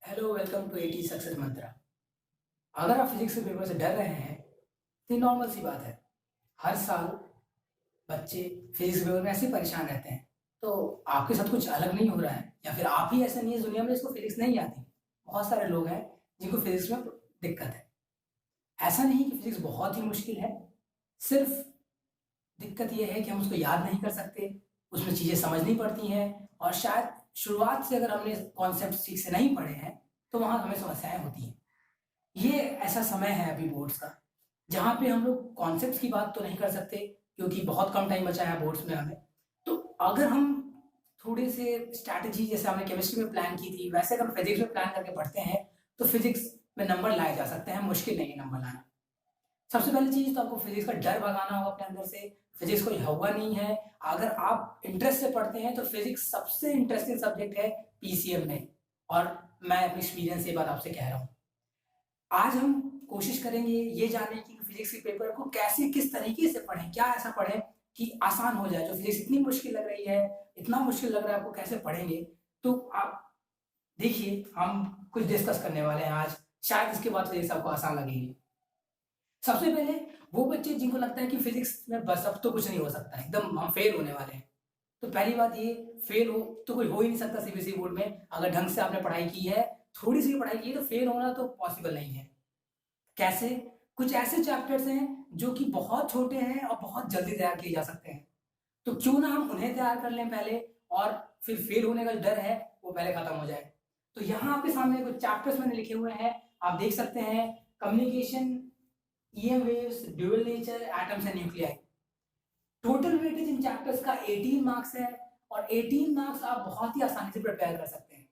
Hello welcome to eighty success Mantra. अगर आप physics के पेपर से डर रहे हैं तो ये नॉर्मल सी बात है। हर साल बच्चे फिजिक्स के पेपर में ऐसे ही परेशान रहते हैं। तो आपके साथ कुछ अलग नहीं हो रहा है या फिर आप ही ऐसा नहीं है इस दुनिया में जिसको फिजिक्स नहीं आती। बहुत सारे लोग हैं जिनको फिजिक्स में दिक्कत है। ऐसा नहीं कि फिजिक्स बहुत ही मुश्किल है, सिर्फ दिक्कत ये है कि हम उसको याद नहीं कर सकते, उसमें चीज़ें समझनी पड़ती हैं और शायद शुरुआत से अगर हमने कॉन्सेप्ट ठीक से नहीं पढ़े हैं तो वहाँ हमें समस्याएं होती हैं। ये ऐसा समय है अभी बोर्ड्स का जहाँ पे हम लोग कॉन्सेप्ट्स की बात तो नहीं कर सकते क्योंकि बहुत कम टाइम बचा है बोर्ड्स में हमें। तो अगर हम थोड़े से स्ट्रैटेजी जैसे हमने केमिस्ट्री में प्लान की थी वैसे अगर फिजिक्स में प्लान करके पढ़ते हैं तो फिजिक्स में नंबर लाए जा सकते हैं। मुश्किल नहीं है नंबर लाना। सबसे पहली चीज तो आपको फिजिक्स का डर भगाना होगा अपने अंदर से। फिजिक्स कोई हवा नहीं है। अगर आप इंटरेस्ट से पढ़ते हैं तो फिजिक्स सबसे इंटरेस्टिंग सब्जेक्ट है पीसीएम में। और मैं अपनी एक्सपीरियंस से ये बात आपसे कह रहा हूँ। आज हम कोशिश करेंगे ये जानने की फिजिक्स के पेपर को कैसे किस तरीके से पढ़ें, क्या ऐसा पढ़ें कि आसान हो जाए। जो फिजिक्स इतनी मुश्किल लग रही है, इतना मुश्किल लग रहा है आपको, कैसे पढ़ेंगे। तो आप देखिए हम कुछ डिस्कस करने वाले हैं आज। शायद इसके बाद फिजिक्स आपको आसान लगेगी। सबसे पहले वो बच्चे जिनको लगता है कि फिजिक्स में बस अब तो कुछ नहीं हो सकता, एकदम हम फेल होने वाले हैं। तो पहली बात ये, फेल हो तो कोई हो ही नहीं सकता सीबीएसई बोर्ड में। अगर ढंग से आपने पढ़ाई की है, थोड़ी सी भी पढ़ाई की है, तो फेल होना तो पॉसिबल नहीं है। कैसे? कुछ ऐसे चैप्टर्स हैं जो कि बहुत छोटे हैं और बहुत जल्दी तैयार किए जा सकते हैं। तो क्यों ना हम उन्हें तैयार कर लें पहले, और फिर फेल होने का जो डर है वो पहले खत्म हो जाए। तो यहाँ आपके सामने कुछ चैप्टर्स मैंने लिखे हुए हैं, आप देख सकते हैं। Communication, EM waves, dual nature, atoms and nuclei. Total weightage in chapters का 18 मार्क्स है और 18 मार्क्स आप बहुत ही आसानी से प्रिपेयर कर सकते हैं।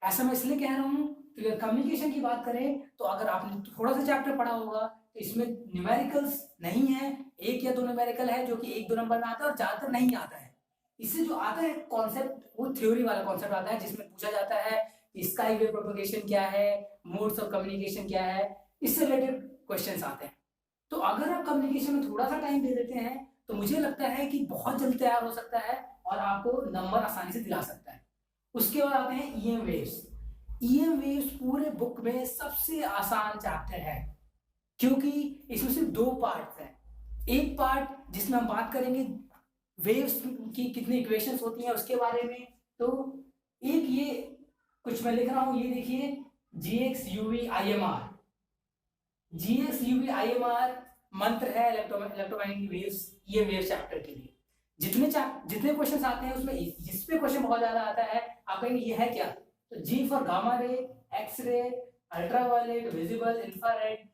ऐसा मैं इसलिए कह रहा हूँ कि अगर कम्युनिकेशन की बात करें तो अगर आपने थोड़ा सा चैप्टर पढ़ा होगा तो इसमें न्यूमेरिकल्स नहीं है। एक या दो न्यूमेरिकल है जो कि एक दो नंबर में आता है और ज्यादातर नहीं आता है। इससे जो आता है कॉन्सेप्ट वो थ्योरी वाला कॉन्सेप्ट आता है जिसमें पूछा जाता है स्काई वेव प्रोपगेशन क्या है, मोड्स ऑफ कम्युनिकेशन क्या है, इससे रिलेटेड क्वेश्चंस आते हैं। तो अगर आप कम्युनिकेशन में थोड़ा सा टाइम दे देते हैं तो मुझे लगता है कि बहुत जल्द तैयार हो सकता है और आपको नंबर आसानी से दिला सकता है। उसके बाद आते हैं ईएम वेव्स। ईएम वेव्स पूरे बुक में सबसे आसान चैप्टर है क्योंकि इसमें सिर्फ दो पार्ट हैं। एक पार्ट जिसमें हम बात करेंगे वेव्स की कितनी इक्वेशंस होती हैं उसके बारे में। तो एक ये कुछ मैं लिख रहा हूं, ये देखिए, G X UV I M R. GS UV IMR मंत्र है इलेक्ट्रोमैग्नेटिक वेव्स, ये वेव चैप्टर के लिए। जितने क्वेश्चंस आते हैं उसमें जिस पे क्वेश्चन बहुत ज्यादा आता है आप कहेंगे ये है क्या, तो G for gamma ray, X ray, ultraviolet, visible, infrared,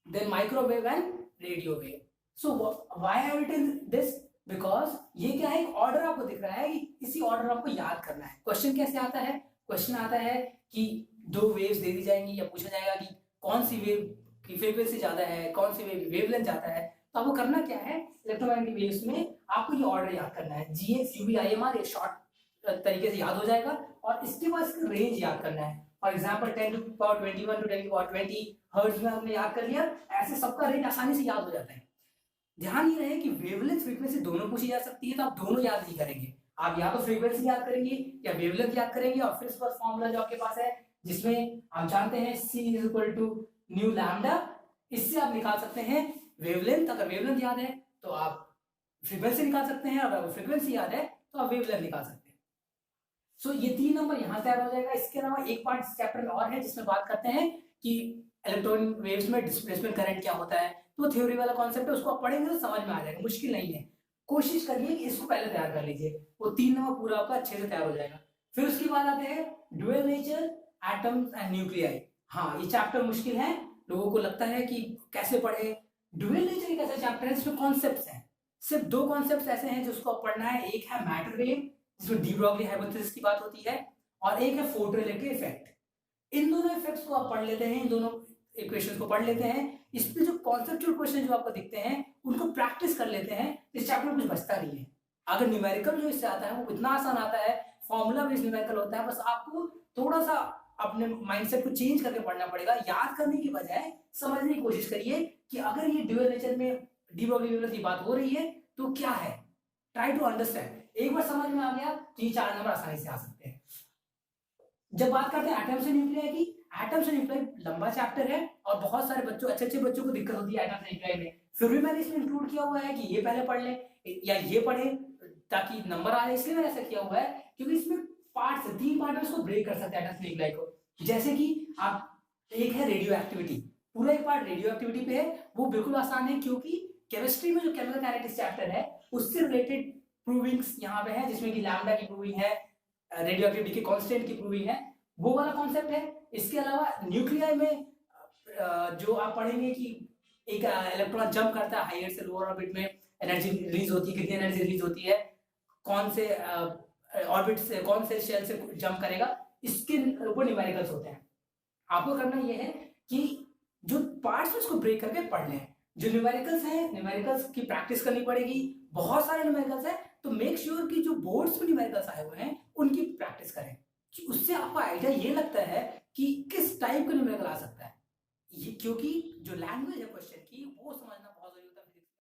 then microwave and radio wave. So why have written this? Because ये क्या है, एक ऑर्डर आपको दिख रहा है कि इसी ऑर्डर आपको याद करना है। क्वेश्चन कैसे आता है? क्वेश्चन आता है कि दो वेव्स दे दी जाएंगी या पूछा जाएगा कि कौन सी वेव की फ्रीक्वेंसी ज्यादा है, कौन सी वेव वेवलेंथ ज्यादा है। तो आपको करना क्या है, इलेक्ट्रोमैग्नेटिक वेव्स में आपको ये ऑर्डर याद करना है। जीएक्स यूवी आईएमआर, ये शॉर्ट तरीके से याद हो जाएगा और इसके बाद इसका रेंज याद करना है। फॉर एग्जाम्पल 10⁻21 टू 10⁻20 हर्ट्ज में हमने याद कर लिया। ऐसे सबका रेंज आसानी से याद हो जाता है। ध्यान ये रहे कि वेवलेंथ फ्रीक्वेंसी दोनों पूछी जा सकती है, तो आप दोनों याद नहीं करेंगे। आप या तो फ्रीक्वेंसी याद करेंगे या वेवलेंथ याद करेंगे और फिर उसका फॉर्मूला जो आपके पास है जिसमें आप जानते हैं C is equal to nu lambda, इससे आप निकाल सकते हैं वेवलेंथ। अगर वेवलेंथ याद है तो आप फ्रीक्वेंसी निकाल सकते हैं, अगर फ्रीक्वेंसी याद है तो आप वेवलेंथ निकाल सकते हैं। सो ये 3 नंबर यहाँ तैयार हो जाएगा। इसके अलावा एक पार्ट चैप्टर में और है जिसमें बात करते हैं कि इलेक्ट्रॉन वेव्स में डिस्प्लेसमेंट करंट क्या होता है। तो थ्योरी वाला कॉन्सेप्ट है, उसको आप पढ़ेंगे तो समझ में आ जाएगा, मुश्किल नहीं है। कोशिश करिए कि इसको पहले तैयार कर लीजिए, वो 3 नंबर पूरा आपका अच्छे से तैयार हो जाएगा। फिर उसके बाद आते हैं dual nature, atoms and nuclei. हाँ, ये चैप्टर मुश्किल है, लोगों को लगता है कि कैसे पढ़े। ड्यूअल नेचर एक ऐसा चैप्टर है जिसमें कॉन्सेप्ट्स हैं, सिर्फ दो कॉन्सेप्ट्स ऐसे हैं जिसको आप पढ़ना है। एक है मैटर वेव जिसमें डी ब्रॉगली हाइपोथेसिस की बात होती है, और एक है फोटोइलेक्ट्रिक इफेक्ट। इन दोनों इफेक्ट्स को आप पढ़ लेते हैं, इन दोनों इक्वेशंस को पढ़ लेते हैं। इस पे जो कॉन्सेप्चुअल क्वेश्चन जो आपको दिखते हैं उनको प्रैक्टिस कर लेते हैं, इस चैप्टर में कुछ बचता नहीं है। अगर न्यूमेरिकल जो इससे आता है वो इतना आसान आता है, फॉर्मूला बेस्ड न्यूमेरिकल होता है। बस आपको थोड़ा सा अपने माइंडसेट को चेंज करके पढ़ना पड़ेगा। याद करने की बजाय समझने की कोशिश करिए कि अगर ये ड्यूअल नेचर में डी ब्रॉगली वेवलेंथ की बात हो रही है तो क्या है। Try to understand. एक बार समझ में आ गया तो ये 4 नंबर आसानी से आ सकते हैं। जब बात करते हैं एटम्स एंड न्यूक्लियाई की, एटम्स एंड न्यूक्लियाई लंबा चैप्टर है और बहुत सारे बच्चों, अच्छे अच्छे बच्चों को दिक्कत होती है एटम्स एंड न्यूक्लियाई में, फिर भी मैंने इसमें इंक्लूड किया हुआ है कि ये पहले पढ़ ले या ये पढ़े ताकि नंबर आ जाए, इसलिए मैंने ऐसा किया हुआ है क्योंकि इसमें पार्ट्स, 3 पार्ट में इसको ब्रेक कर सकते हैं एटम्स एंड न्यूक्लियाई को। जैसे कि आप, एक है रेडियो एक्टिविटी, पूरा एक पार्ट रेडियो एक्टिविटी पे है, वो बिल्कुल आसान है क्योंकि केमिस्ट्री में जो केमिकल काइनेटिक्स चैप्टर है उससे रिलेटेड प्रूविंग्स यहाँ पे है, जिसमें कि लैम्डा की प्रूविंग है, रेडियो एक्टिविटी के कांस्टेंट की प्रूविंग है, वो वाला कॉन्सेप्ट है। इसके अलावा न्यूक्लियाई में जो आप पढ़ेंगे कि एक इलेक्ट्रॉन जंप करता है हायर से लोअर ऑर्बिट में, एनर्जी रिलीज होती है, कितनी एनर्जी रिलीज होती है, कौन से ऑर्बिट से, कौन से शेल से जंप करेगा, इसके ऊपर न्यूमेरिकल्स होते हैं। आपको करना ये है कि जो पार्ट्स है उसको ब्रेक करके पढ़ लें। जो न्यूमेरिकल्स हैं, न्यूमेरिकल्स की प्रैक्टिस करनी पड़ेगी, बहुत सारे न्यूमेरिकल्स हैं, तो मेक श्योर कि जो बोर्ड्स में न्यूमेरिकल्स आए हुए हैं उनकी प्रैक्टिस करें, कि उससे आपको आइडिया ये लगता है कि किस टाइप का न्यूमेरिकल आ सकता है। ये क्योंकि जो लैंग्वेज है क्वेश्चन की वो समझना बहुत